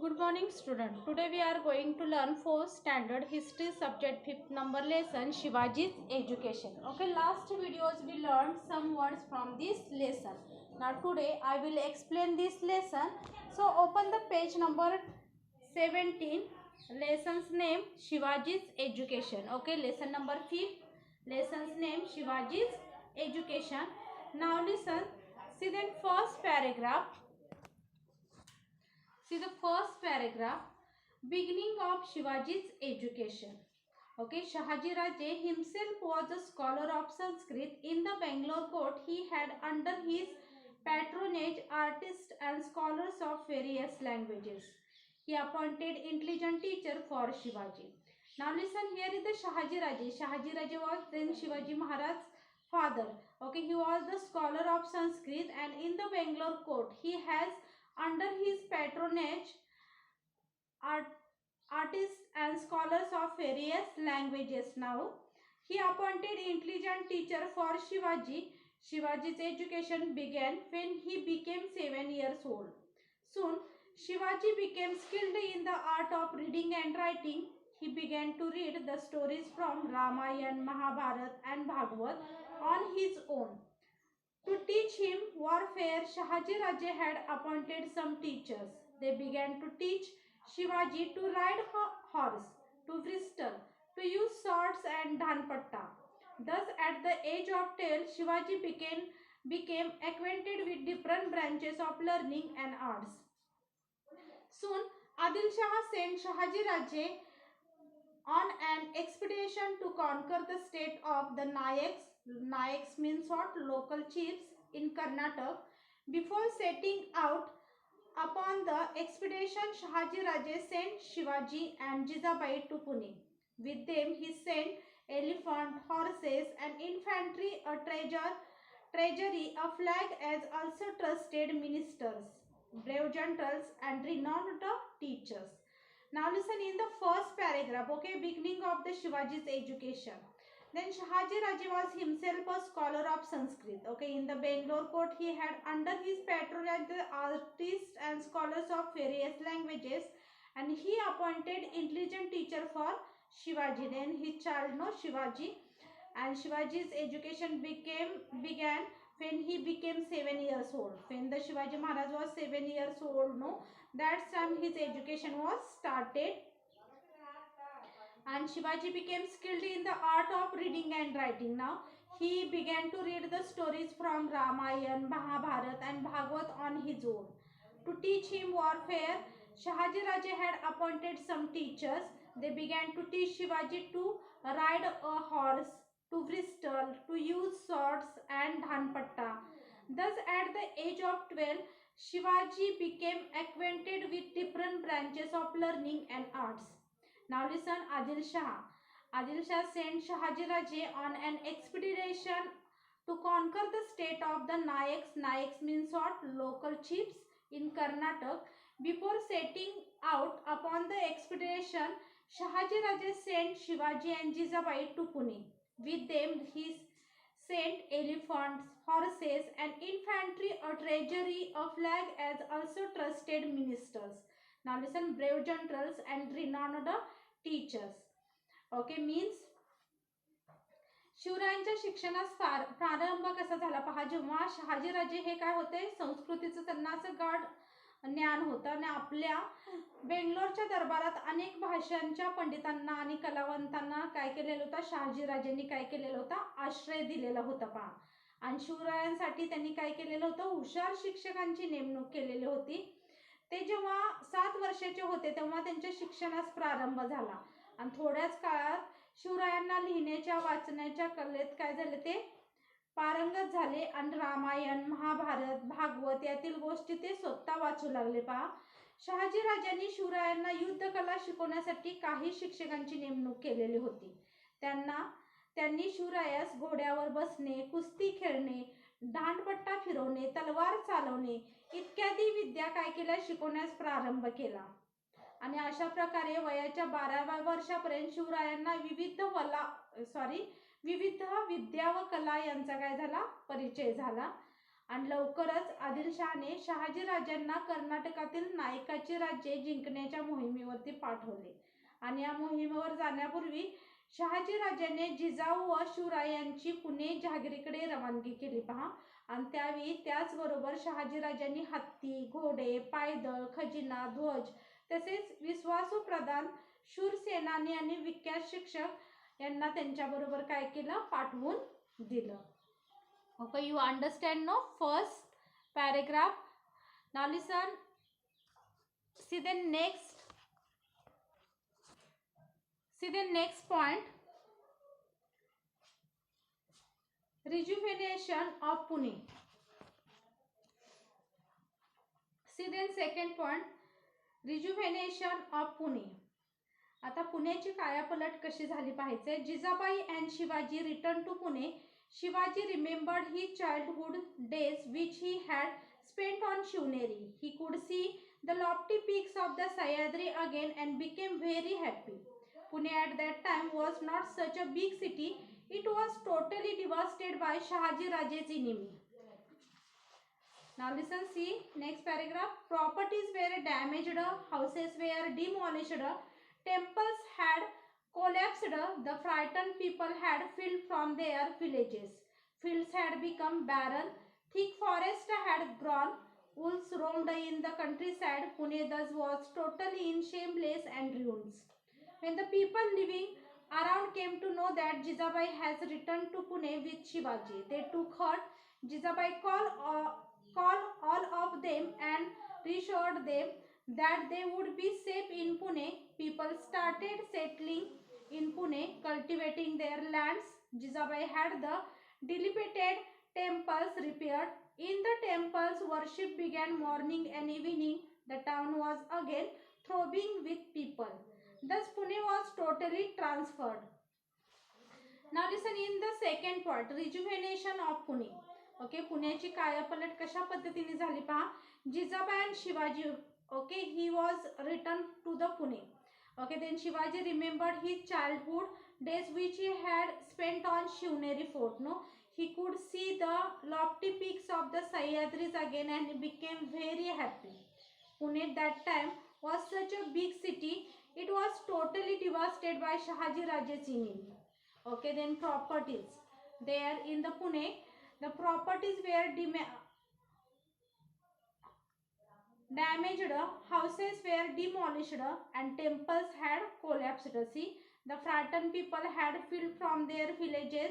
Good morning student. Today we are going to learn 4th standard history subject 5th number lesson Shivaji's education. Okay, last videos we learned some words from this lesson. Now today I will explain this lesson. So open the page number 17. Lesson's name Shivaji's education. Okay, lesson number 5. Lesson's name Shivaji's education. Now listen. See then first paragraph. See the first paragraph, beginning of Shivaji's education. Okay, Shahaji Raje himself was a scholar of Sanskrit. In the Bangalore court, he had under his patronage artists and scholars of various languages. He appointed intelligent teacher for Shivaji. Now listen, here is the Shahaji Raje. Shahaji Raje was then Shivaji Maharaj's father. Okay, he was the scholar of Sanskrit, and in the Bangalore court, he has under his patronage artists and scholars of various languages. Now he appointed intelligent teacher for Shivaji. Shivaji's education began when he became 7 years old. Soon Shivaji became skilled in the art of reading and writing. He began to read the stories from Ramayana, Mahabharata and Bhagavad on his own. To teach him warfare, Shahaji Raje had appointed some teachers. They began to teach Shivaji to ride a horse, to whistle, to use swords and dhanpatta. Thus, at the age of 12, Shivaji became acquainted with different branches of learning and arts. Soon, Adil Shah sent Shahaji Raje on an expedition to conquer the state of the Nayaks. Nayaks means what? Local chiefs in Karnataka. Before setting out upon the expedition, Shahaji Raje sent Shivaji and Jizabai to Pune. With them, he sent elephant, horses, and infantry, a treasury, a flag, as also trusted ministers, brave generals, and renowned teachers. Now listen in the first paragraph, okay, beginning of the Shivaji's education. Then Shahaji Raje was himself a scholar of Sanskrit. Okay, in the Bangalore court, he had under his patronage the artists and scholars of various languages, and he appointed intelligent teacher for Shivaji. Then his child, no, Shivaji, and Shivaji's education began when he became 7 years old. When the Shivaji Maharaj was 7 years old, no, that time his education was started, and Shivaji became skilled in the art of reading and writing. Now he began to read the stories from Ramayana, Mahabharata and Bhagavad on his own. To teach him warfare, Shahaji Raje had appointed some teachers. They began to teach Shivaji to ride a horse, to whistle, to use swords and dhanpatta. Thus at the age of 12, Shivaji became acquainted with different branches of learning and arts. Now listen, Adil Shah. Adil Shah sent Shahaji Raje on an expedition to conquer the state of the Nayaks. Nayaks means what? Local chiefs in Karnataka. Before setting out upon the expedition, Shahaji Raje sent Shivaji and Jizabai to Pune. With them, he sent elephants, horses, and infantry, a treasury, a flag, as also trusted ministers. Now listen, brave generals and renowned teachers. Okay, means शिवरायांच्या शिक्षणास प्रारंभ कसा झाला पहा. जेव्हा शहाजी राजे हे काय होते, संस्कृतीचं त्यांना असं गाढ ज्ञान होतं आणि आपल्या बेंगलोरच्या दरबारात अनेक भाषांच्या पंडितांना आणि कलावंतांना काय केलेलं होतं, शहाजी राजेंनी काय केलेलं होतं, आश्रय दिलेला होता पहा. आणि शिवरायांसाठी त्यांनी काय केलेलं होतं, हुशार शिक्षकांची नेमणूक केलेली होती. ते जेव्हा 7 वर्षाचे होते तेव्हा त्यांच्या शिक्षणास प्रारंभ झाला आणि थोड्याच काळात शिवरायांना लिहिण्याच्या वाचण्याच्या कलेत काय झाले, ते पारंगत झाले आणि रामायण, महाभारत, भागवत यातील गोष्टी ते स्वतः वाचू लागले पहा. शहाजी राजांनी शिवरायांना युद्धकला शिकवण्यासाठी काही शिक्षकांची नेमणूक केलेली होती. त्यांनी शिवरायास घोड्यावर बसणे, कुस्ती खेळणे, दांडपट्टा फिरवणे, तलवार चालवणे इत्यादी विद्या काय केल्या, शिकवण्यास प्रारंभ केला. आणि अशा प्रकारे वयाच्या 12व्या वर्षापर्यंत शिवरायांना विविध विद्या व कला यांचा काय झाला, परिचय झाला. आणि लवकरच आदिलशहाने शहाजी राजांना कर्नाटकातील नायकाचे राज्य जिंकण्याच्या मोहिमेवरती पाठवले. आणि या मोहिमेवर जाण्यापूर्वी शहाजी राजाने जिजाऊ व शिवरायांची पुणे जहागिरीकडे रवानगी केली पहा. आणि त्यावेळी त्याचबरोबर शहाजी राजांनी हत्ती, घोडे, पायदळ, खजिना, ध्वज तसेच विश्वासू प्रधान, शूर सेनानी आणि विख्यात शिक्षक यांना त्यांच्याबरोबर काय केलं, पाठवून दिलं. Okay, you understand no? First paragraph. Now listen. See the next point. Rejuvenation of Pune. See then second point. Rejuvenation of Pune. आता पुण्याची कायापलट कशी झाली पाहिजे. Jijabai and Shivaji returned to Pune. Shivaji remembered his childhood days which he had spent on Shivneri. He could see the lofty peaks of the Sahyadri again and became very happy. Pune at that time was not such a big city. It was totally devastated by Shahaji Raje's enemy. Now listen, see next paragraph. Properties were damaged, houses were demolished, temples had collapsed, the frightened people had fled from their villages. Fields had become barren, thick forest had grown, wolves roamed in the countryside. Pune thus was totally in shambles and ruins. When the people living around came to know that Jijabai has returned to Pune with Shivaji, they took heart. Jijabai called all of them and reassured them that they would be safe in Pune. People started settling in Pune, cultivating their lands. Jijabai had the dilapidated temples repaired. In the temples, worship began morning and evening. The town was again throbbing with people. Thus Pune was totally transferred. Now listen in the second part, rejuvenation of Pune. Okay, पुण्याची कायापलट कशा पद्धतीने झाली पहा. Jijabai and Shivaji, okay, he was returned to the Pune. Okay, then Shivaji remembered his childhood days which he had spent on Shivneri fort. No, he could see the lofty peaks of the Sahyadris again and became very happy. Pune at that time was such a big city. It was totally devastated by Shahaji Raje's enemy. Okay, then properties. There in the Pune, the properties were damaged, houses were demolished, and temples had collapsed. See, the frightened people had fled from their villages.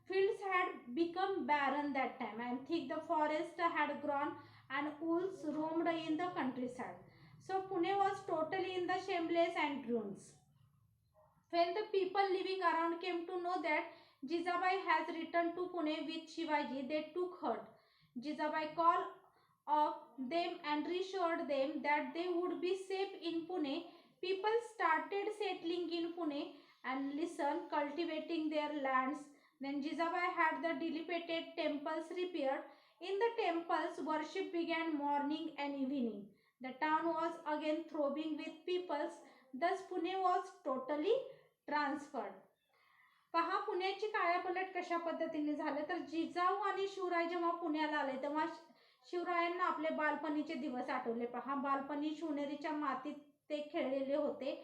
Fields had become barren that time, and thick the forest had grown, and wolves roamed in the countryside. So Pune was totally in the shambles and ruins. When the people living around came to know that Jijabai has returned to Pune with Shivaji, they took heart. Jijabai called of them and reassured them that they would be safe in Pune. People started settling in Pune and cultivating their lands. Then Jijabai had the dilapidated temples repaired. In the temples, worship began morning and evening. The town was again throbbing with peoples. Thus Pune was totally transferred. पहा पुण्याची कायापलट कशा पद्धतीने झालं तर जिजाऊ आणि शिवराय जेव्हा पुण्याला आले तेव्हा शिवरायांना आपले बालपणीचे दिवस आठवले पहा. बालपणी शिवनेरीच्या मातीत ते खेळलेले होते.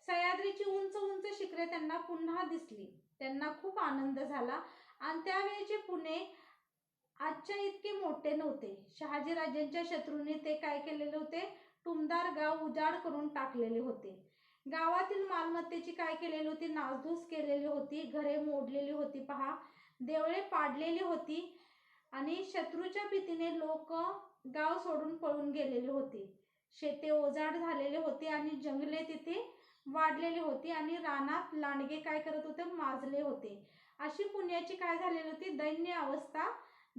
सह्याद्रीची उंच उंच शिखरे त्यांना पुन्हा दिसली. त्यांना खूप आनंद झाला आणि त्यावेळेचे पुणे आजच्या इतके मोठे नव्हते. शहाजी राजांच्या शत्रूंनी ते काय केलेले होते, टुमदार गाव उजाड करून टाकलेले होते. गावातील मालमत्तेची काय केलेली होती, नासधूस केलेली होती. घरे मोडलेली होती पहा, देवळे पाडलेली होती आणि शत्रूच्या भीतीने लोक गाव सोडून पळून गेलेले होते. शेते ओजाड झालेले होते आणि जंगले तिथे वाढलेली होती आणि रानात लांडगे काय करत होते, माजले होते. अशी पुण्याची काय झालेली होती, दैन्य अवस्था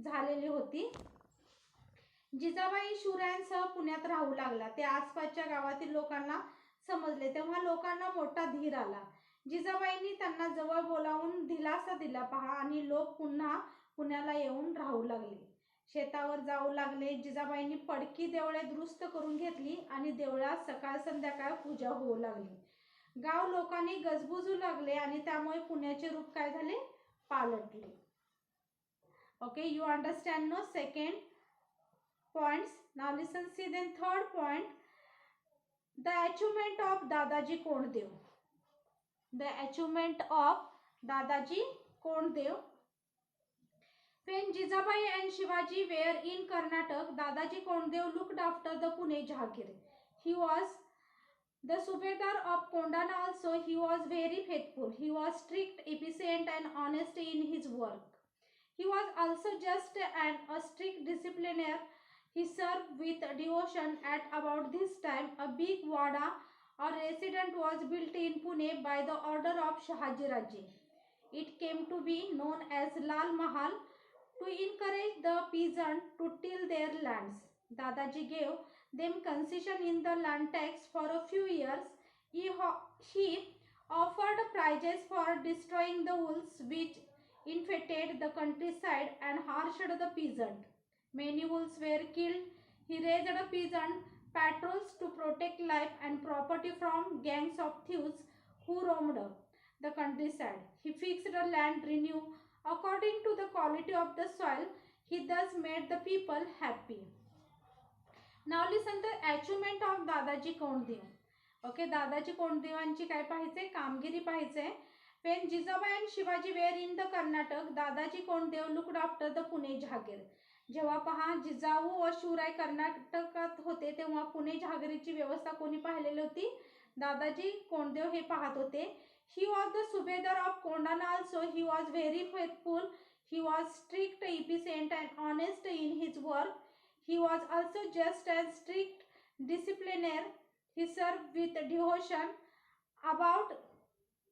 झालेली होती. जिजाबाई शिवरायांसह पुण्यात राहू लागला. ते आसपासच्या गावातील लोकांना समजले तेव्हा लोकांना मोठा धीर आला. जिजाबाईंनी त्यांना जवळ बोलावून दिलासा दिला पहा आणि लोक पुन्हा पुण्याला येऊन राहू लागले. शेतावर जाऊ लागले. जिजाबाईंनी पडकी देवळे दुरुस्त करून घेतली आणि देवळात सकाळ संध्याकाळ पूजा होऊ लागली. गाव लोकांनी गजबजू लागले आणि त्यामुळे पुण्याचे रूप काय झाले, पालटले. Okay, you understand no. Second points. Now listen, see then third point, the achievement of Dadaji Kondev. The achievement of Dadaji Kondev. When Jijabai and Shivaji were in Karnataka, Dadaji Kondev looked after the Pune Jahagir. He was the Subedar of Kondana also. He was very faithful. He was strict, efficient and honest in his work. He was also just and a strict discipliner. He served with devotion. At about this time, a big wada or residence was built in Pune by the order of Shahaji Raje. It came to be known as Lal Mahal to encourage the peasants to till their lands. Dadaji gave them concession in the land tax for a few years. He offered prizes for destroying the wolves which infested the countryside and harshed the peasant. Many wolves were killed. He raised the peasant patrols to protect life and property from gangs of thieves who roamed the countryside. He fixed the land renew according to the quality of the soil. He thus made the people happy. Now listen the achievement of Dadaji Kondev. Okay, Dadaji कोंडदेवांची काय पाहायचे, कामगिरी पाहायचे. When Jijabai and Shivaji were in the Karnataka, Dadaji Kondev looked after the Pune Jahagir. जेव्हा पहा जिजाऊ व शिवराय कर्नाटकात होते तेव्हा पुणे जहागिरीची व्यवस्था कोणी पाहिलेली होती, दादाजी कोंडदेव हे पाहत होते. He was the Subedar of Kondana also. He was very faithful. He was strict, efficient and honest in his work. He was also just and strict discipliner. He served with devotion.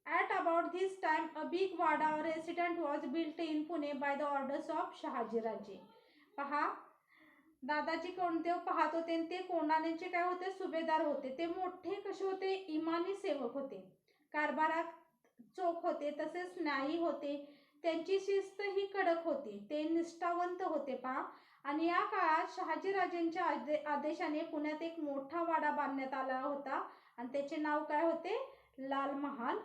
At about this time, a big wada or residence was built in Pune by the orders of Shahaji Raje. पहा, दादाजी कोंडदेव पाहत होते, ते कोंडाण्याचे काय होते, सुभेदार होते. ते मोठे कसे होते, इमानी सेवक होते, कारभारात चोख होते, तसेच न्यायी होते. त्यांची शिस्त ही कडक होती. ते निष्ठावंत होते पहा. आणि या काळात शहाजी राजेंच्या आदेशाने पुण्यात एक मोठा वाडा बांधण्यात आला होता आणि त्याचे नाव काय होते, Lal Mahal.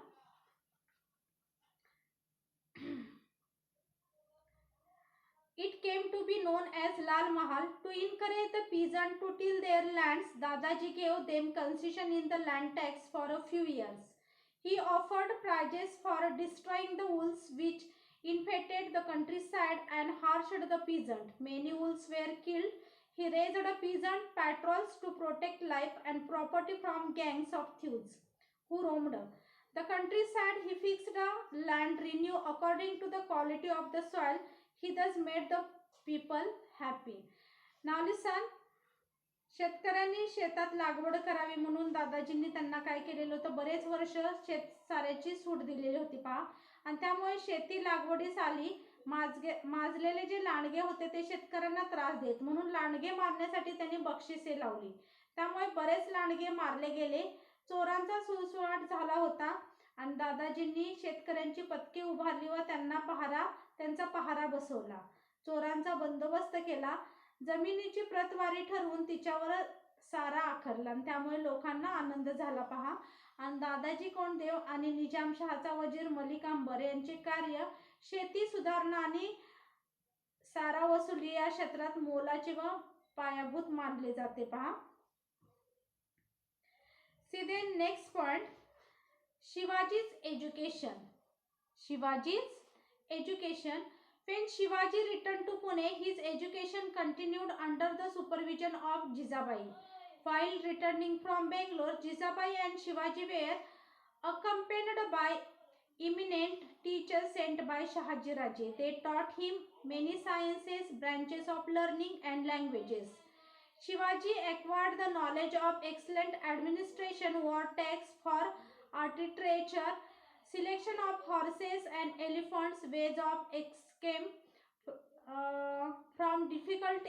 It came to be known as Lal Mahal. To encourage the peasants to till their lands, Dadaji gave them concession in the land tax for a few years. He offered prizes for destroying the wolves which infested the countryside and harshed the peasant. Many wolves were killed. He raised the peasant patrols to protect life and property from gangs of thieves who roamed the countryside. He fixed the land renew according to the quality of the soil. He thus made the people happy. Now listen. शेतकऱ्यांनी शेतात लागवड करावी म्हणून दादाजींनी त्यांना काय केलेलं होतं, बरेच वर्ष शेतसाऱ्याची सूट दिलेली होती पहा. आणि त्यामुळे शेती लागवडीस आली. माजलेले जे लांडगे होते ते शेतकऱ्यांना त्रास देत, म्हणून लांडगे मारण्यासाठी त्यांनी बक्षिसे लावली. त्यामुळे बरेच लांडगे मारले गेले. चोरांचा सुळसुळाट झाला होता आणि दादाजींनी शेतकऱ्यांची पथके उभारली व त्यांचा पहारा बसवला. चोरांचा बंदोबस्त केला. जमिनीची प्रतवारी ठरवून तिच्यावर सारा आखरला आणि त्यामुळे लोकांना आनंद झाला पहा. आणि दादाजी कोंडदेव आणि निजामशहाचा वजीर मलिक अंबर यांचे कार्य शेती सुधारणा आणि सारा वसुली या क्षेत्रात मोलाचे व पायाभूत मानले जाते पहा. See the next point, Shivaji's education. Shivaji's education. When Shivaji returned to Pune, his education continued under the supervision of Jijabai. While returning from Bangalore, Jijabai and Shivaji were accompanied by eminent teachers sent by Shahaji Raje. They taught him many sciences, branches of learning and languages. Shivaji acquired the knowledge of excellent administration, war tax for arbitrature, selection of horses and elephants, ways of escape from difficult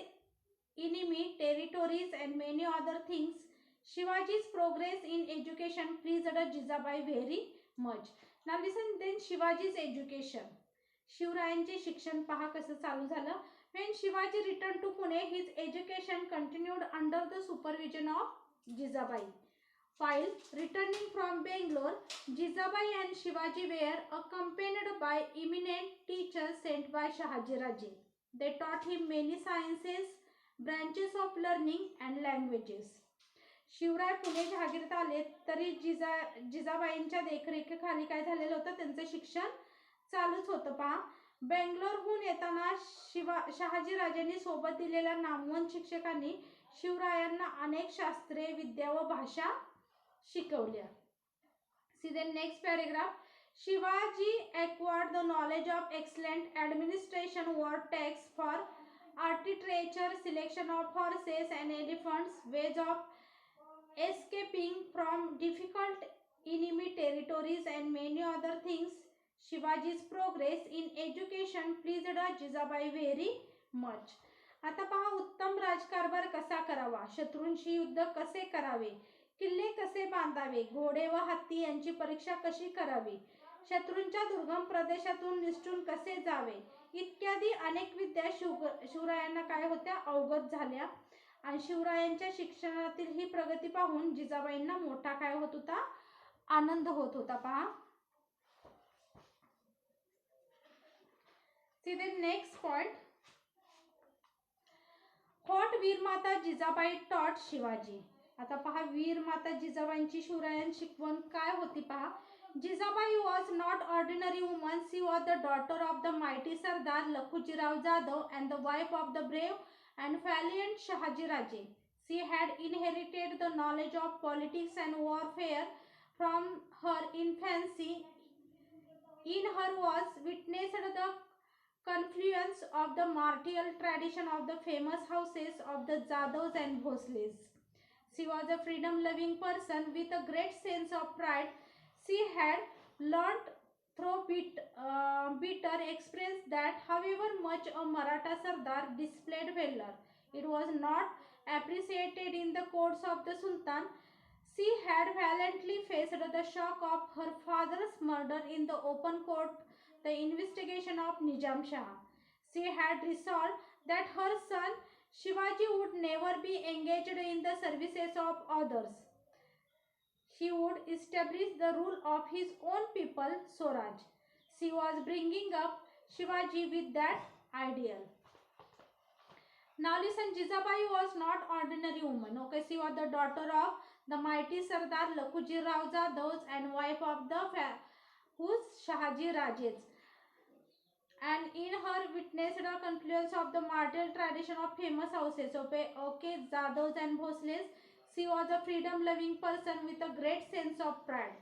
enemy territories and many other things. Shivaji's progress in education pleased Jijabai very much. Now listen then Shivaji's education. शिवरायांचे शिक्षण पहा कसं चालू झालं. When Shivaji returned to Pune, his education continued under the supervision of Jijabai. While returning from Bangalore, Jijabai and Shivaji were accompanied by eminent teachers sent by Shahaji Raje. They taught him many sciences, branches of learning and languages. Shivray Pune जहागीरत आले तरी जिजाबाईंच्या देखरेखीखाली काय झालेलं होतं, त्यांचं शिक्षण चालूच होतं. पहा, बेंगलोरहून येताना शहाजीराजांनी सोबत दिलेल्या नामवंत शिक्षकांनी शिवरायांना अनेक शास्त्रे, विद्या व भाषा शिकवल्या. See the next paragraph. Shivaji acquired the knowledge of excellent administration over tax for architecture, selection of horses and elephants, ways of escaping from difficult enemy territories and many other things. Shivaji's progress in education pleased Jijabai very much. आता पहा, उत्तम राजकारभार कसा करावा, शत्रूंशी युद्ध कसे करावे, किल्ले कसे बांधावे, घोडे व हत्ती यांची परीक्षा कशी करावी, शत्रूंच्या दुर्गम प्रदेशातून निसटून कसे जावे, इत्यादी अनेक विद्या शिवरायांना काय होत्या, अवगत झाल्या. आणि शिवरायांच्या शिक्षणातील ही प्रगती पाहून जिजाबाईंना मोठा काय होत होता, आनंद होत होता. पहा, see the next point. What Veermata Jijabai taught Shivaji. आता पहा, वीरमाता जिजाबाईंची शिवरायांची शिकवण काय होती. पहा, Jijabai was not ordinary woman. She was the daughter of the mighty Sardar Lakhujirao Jadhav and the wife of the brave and valiant Shahaji Raje. She had inherited the knowledge of politics and warfare from her infancy. In her was witnessed the confluence of the martial tradition of the famous houses of the Jadavs and Bhosles. She was a freedom-loving person with a great sense of pride. She had learnt through bitter experience that however much a Maratha Sardar displayed valor, it was not appreciated in the courts of the Sultan. She had valiantly faced the shock of her father's murder in the open court, the investigation of Nizam Shah. She had resolved that her son Shivaji would never be engaged in the services of others. He would establish the rule of his own people, Swaraj. She was bringing up Shivaji with that ideal. Now listen, Jijabai was not ordinary woman. Okay, she was the daughter of the mighty Sardar Lakhujirao Jadhav and wife of the whose Shahaji Rajes. And in her witnessed the confluence of the martial tradition of famous houses, okay, Jadavs and Bhosles. She was a freedom-loving person with a great sense of pride.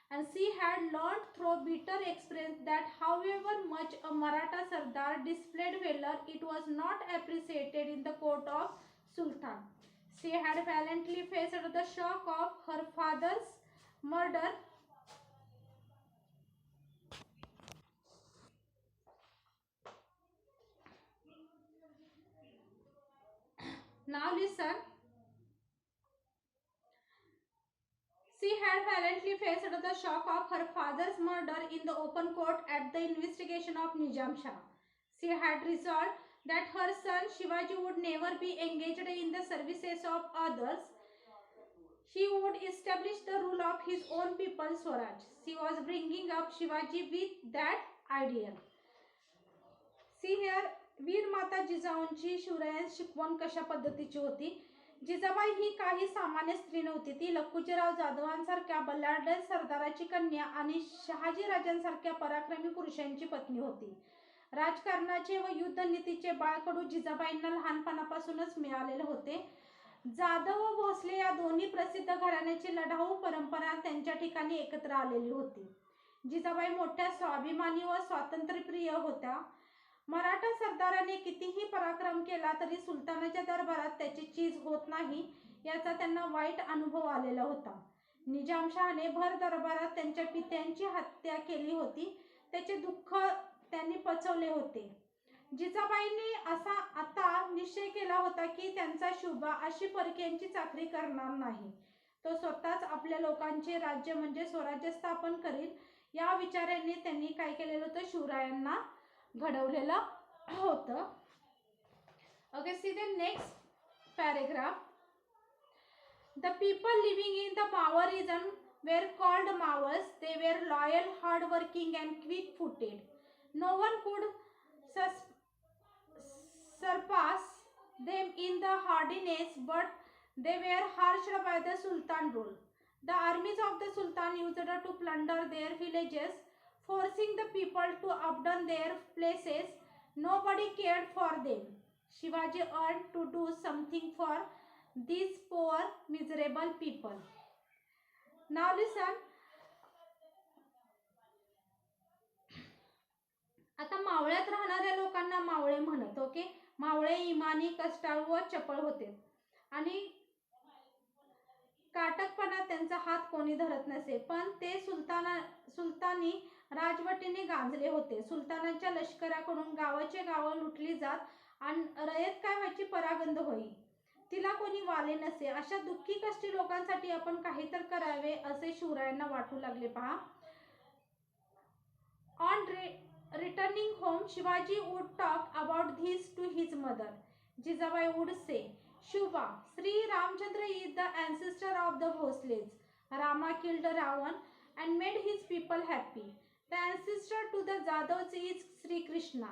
And she had learned through bitter experience that however much a Maratha Sardar displayed valor, it was not appreciated in the court of Sultan. She had valiantly faced the shock of her father's murder Now listen. She had valiantly faced the shock of her father's murder in the open court at the investigation of Nizam Shah. She had resolved that her son Shivaji would never be engaged in the services of others. He would establish the rule of his own people, Swaraj. She was bringing up Shivaji with that ideal. See here, वीरमाता जिजाऊंची शिवरायांस शिकवण कशा पद्धतीची होती. जिजाबाई ही काही सामान्य स्त्री नव्हती. ती लखुजीराव जाधवांसारख्या बलाढ्य सरदाराची कन्या आणि शहाजी राजांसारख्या पराक्रमी पुरुषांची पत्नी होती. राजकारणाचे व युद्धनीतीचे बाळकडू जिजाबाईंना लहानपणापासूनच मिळालेले होते. जाधव व भोसले या दोन्ही प्रसिद्ध घराण्याची लढाऊ परंपरा त्यांच्या ठिकाणी एकत्र आलेली होती. जिजाबाई मोठ्या स्वाभिमानी व स्वातंत्र्यप्रिय होत्या. मराठा सरदाराने कितीही पराक्रम केला तरी सुलतानाच्या दरबारात त्याची चीज होत नाही याचा त्यांना वाईट अनुभव आलेला होता. निजामशहाने भर दरबारात त्यांच्या पित्यांची हत्या केली होती. त्याचे दुःख त्यांनी पचवले होते. जिजाबाईंनी असा आता निश्चय केला होता की त्यांचा शुभा अशी परक्यांची चाकरी करणार नाही. तो स्वतःच आपल्या लोकांचे राज्य म्हणजे स्वराज्य स्थापन करील या विचाराने त्यांनी काय केलेलं होतं, शिवरायांना घडवलेलं होतं. Okay, see the next paragraph. The people living in the Mawar region were called Mawars. They were loyal, hard-working and quick-footed. No one could surpass them in the hardiness, but they were harshed by the Sultan rule. The armies of the Sultan used to plunder their villages, forcing the people to abandon their places. Nobody cared for them. Shivaji earned to do something for these poor, miserable people. Now listen. आता मावळ्यात राहणाऱ्या लोकांना मावळे म्हणत. Okay, मावळे इमानी, कष्टाळू व चपळ होते आणि काटकपणा त्यांचा हात कोणी धरत नसे. पण ते सुलतानी राजवटीने गांजले होते. सुलतानाच्या लष्कराकडून गावाचे गावं लुटली जात आणि रयत काय व्हायची, परागंद होई. तिला कोणी वाले नसे. अशा दुःखी कष्टी लोकांसाठी आपण काहीतरी करावे असे शिवरायांना वाटू लागले. पहा, on returning home, Shivaji would talk about this to his mother. Jijabai would say, Shubha, Sri Ramchandra is the ancestor of the Bhosles. Rama killed Ravan and made his people happy. The ancestor to the Jadavs is Sri Krishna.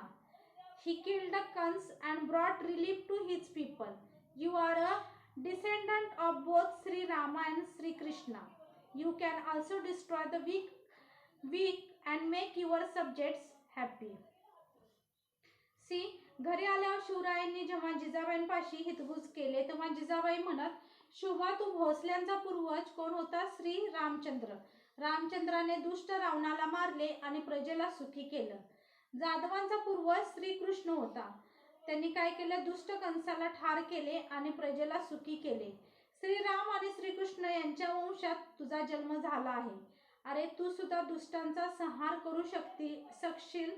He killed the Kans and brought relief to his people. You are a descendant of both Sri Rama and Sri Krishna. You can also destroy the weak and make your subjects happy. See, घरी आल्यावर शिवरायांनी जेव्हा जिजाबाईंपाशी हितगुज केले तेव्हा जिजाबाई म्हणत, शुभा, तू भोसल्यांचा पूर्वज कोण होता? श्री रामचंद्र. रामचंद्राने दुष्ट रावणाला मारले आणि प्रजेला सुखी केलं. जाधवांचा पूर्वज श्रीकृष्ण होता. त्यांनी काय केलं? दुष्ट कंसाला ठार केले आणि प्रजेला सुखी केले. श्रीराम आणि श्रीकृष्ण यांच्या वंशात तुझा जन्म झाला आहे. अरे, तू सुद्धा दुष्टांचा संहार करू शकशील.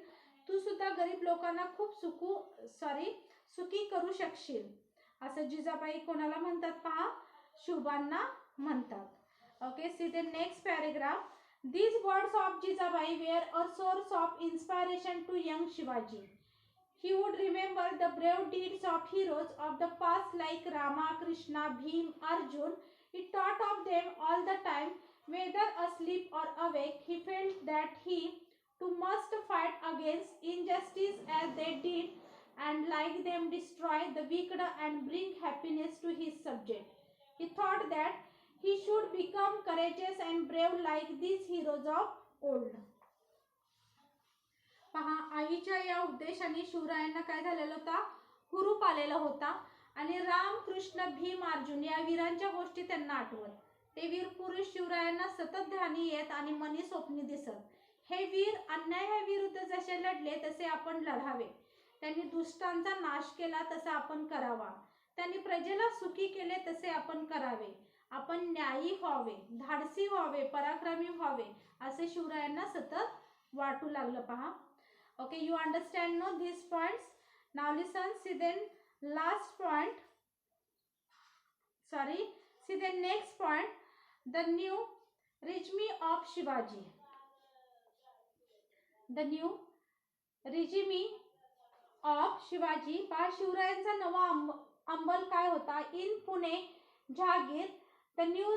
तू सुद्धा गरीब लोकांना खूप सुखी करू शकशील. असं जिजाबाई कोणाला म्हणतात? पहा, शुभांना म्हणतात. Okay, see the next paragraph. These words of Jijabai were a source of inspiration to young Shivaji. He would remember the brave deeds of heroes of the past like Rama, Krishna, Bhim, Arjun. He thought of them all the time. Whether asleep or awake, he felt that he too must fight against injustice as they did, and like them destroy the wicked and bring happiness to his subject. He thought that he should become courageous and brave like these heroes of old. पहा, आईच्या या उद्देशाने शिवरायांना काय झालेला होता? हुरूप आलेला होता आणि राम, कृष्ण, भीम, अर्जुन या वीरांच्या गोष्टी त्यांना आठवत. ते वीर पुरुष शिवरायांना सतत ध्यानी येत आणि मनी स्वप्नी दिसत. हे वीर अन्यायाविरुद्ध जसे लढले तसे आपण लढावे. त्यांनी दुष्टांचा नाश केला तसा आपण करावा. त्यांनी प्रजेला सुखी केले तसे आपण करावे. आपण न्यायी व्हावे, धाडसी व्हावे, पराक्रमी व्हावे असे शिवरायांना सतत वाटू लागलं. पहा, okay, you understand no this points. Now listen. See then last point. See the next point, the new regime of Shivaji. The new regime of Shivaji. पहा, शिवरायांचा नवा अंमल काय होता? In Pune, Jahangir, the new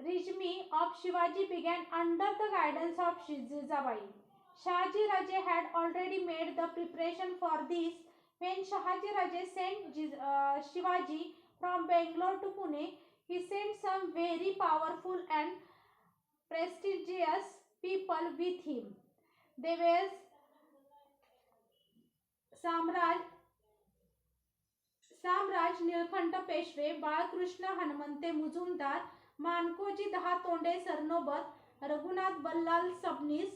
regime of Shivaji began under the guidance of Jijabai. Shahaji Raje had already made the preparation for this. When Shahaji Raje sent Shivaji from Bangalore to Pune, he sent some very powerful and prestigious people with him. They were Samraj Nilkanta Peshwe, Balkrishna Hanumante Muzumdar, Mankoji Dahatonde Sarnobat, Raghunath Ballal Sabnis,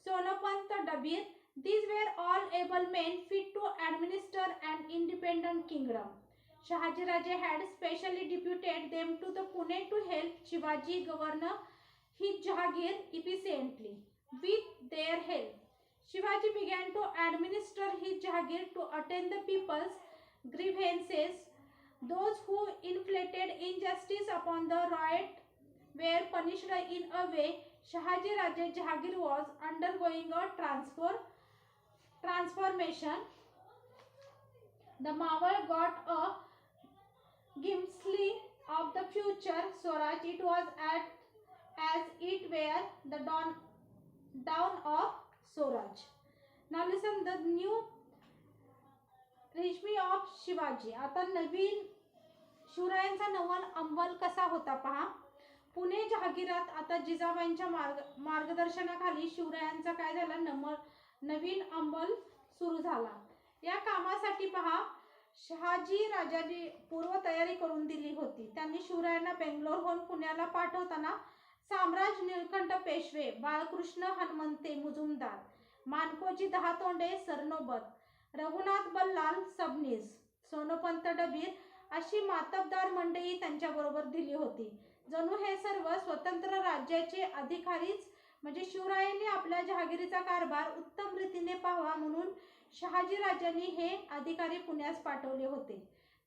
Sonapant Dabir. These were all able men fit to administer an independent kingdom. Shahaji Raje had specially deputed them to the Pune to help Shivaji govern his Jahangir efficiently. With their help, Shivaji began to administer his Jahangir to attend the people's grievances. Those who inflicted injustice upon the riot were punished in a way. Shahaji Raje Jahangir was undergoing a transformation. The Mawar got a glimpse of the future Swaraj. It was as it were the dawn of Swaraj. Now listen, the new रेशमी of Shivaji. आता नवीन शिवरायांचा नवल अंमल कसा होता पहा. पुणे जहागीरात आता जिजाबाईंच्या मार्गदर्शनाखाली शिवरायांचा काय झाला नवीन अंमल सुरू झाला. या कामासाठी पहा शहाजी राजांनी पूर्व तयारी करून दिली होती. त्यांनी शिवरायांना बेंगलोरहून पुण्याला पाठवताना साम्राज निळकंठ पेशवे, बाळकृष्ण हनुमंते मुजुमदार, मानकोजी दहातोंडे सरनोबत, रघुनाथ बल्लाल सबनीस, सोनोपंत डबीर अशी मातबदार मंडळी त्यांच्याबरोबर दिली होती. जणू हे सर्व स्वतंत्र राज्याचे अधिकारीच म्हणजे शिवरायांनी आपल्या जहागिरीचा कारभार उत्तम रीतीने पाहावा म्हणून शहाजी राजांनी हे अधिकारी पुण्यास पाठवले होते.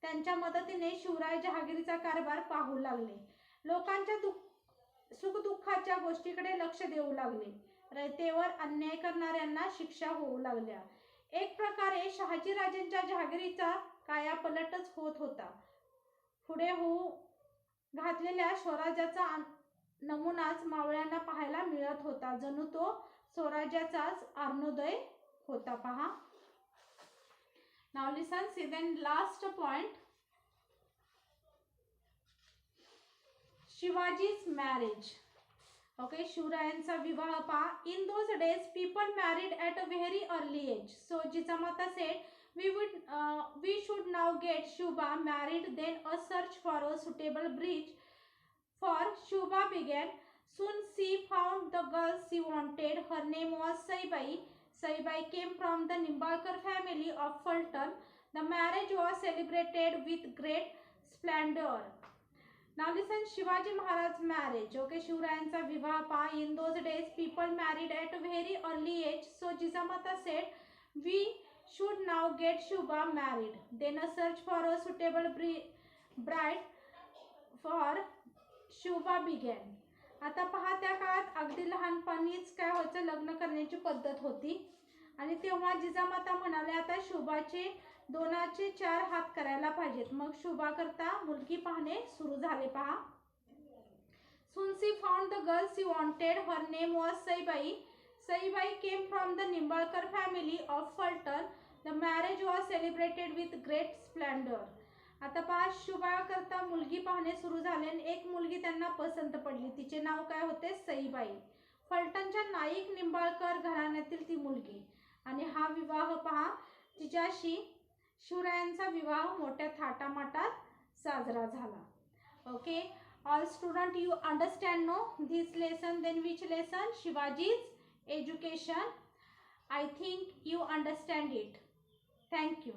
त्यांच्या मदतीने शिवराय जहागिरीचा कारभार पाहू लागले. लोकांच्या सुखदुःखाच्या गोष्टीकडे लक्ष देऊ लागले. रयतेवर अन्याय करणाऱ्यांना शिक्षा होऊ लागल्या. एक प्रकारे शहाजी राजांच्या जहागिरीचा कायापलटच होत होता. पुढे होऊ घातलेल्या स्वराज्याचा नमुनाच मावळ्यांना पाहायला मिळत होता. जणू तो स्वराज्याचाच अरुणोदय होता पहा. Now listen, see then last point. Shivaji's marriage. Okay, शिवरायांचा विवाह पहा. In those days people married at a very early age. So Jijamata said we should now get Shubha married. Then a search for a suitable bridge for Shubha began. Soon she found the girl she wanted. Her name was Saibai. Saibai came from the Nimbalkar family of Fulton. The marriage was celebrated with great splendor. Now listen, Shivaji Maharaj marriage. Okay, शिवरायांचा विवाह पहा. In those days people married at a very early age. So Jijamata said we should now get Shubha married. Then a search for a suitable bride for Shubha began. आता पहा त्या काळात अगदी लहानपणीच काय व्हायचं लग्न करण्याची पद्धत होती आणि तेव्हा जिजामाता म्हणाले आता शुभाचे 2चे 4 हात करायला पाहिजेत. मग शुभा करता मुलगी पाहणे सुरू झाले पहा. Soon she found the girl she wanted. Her name was Saibai. Saibai came from the Nimbalkar family of Fulton. The marriage was celebrated with great splendor. आता पहा शुभा करता मुलगी पाहणे सुरू झाले आणि एक मुलगी त्यांना पसंत पडली. तिचे नाव काय होते सईबाई. फलटणच्या नाईक निंबाळकर घराण्यातील ती मुलगी आणि हा विवाह पहा तिच्याशी शिवरायांचा विवाह मोठ्या थाटामाटात साजरा झाला. Okay, all student you understand no this lesson. Then which lesson? Shivaji's education. I think you understand it. Thank you.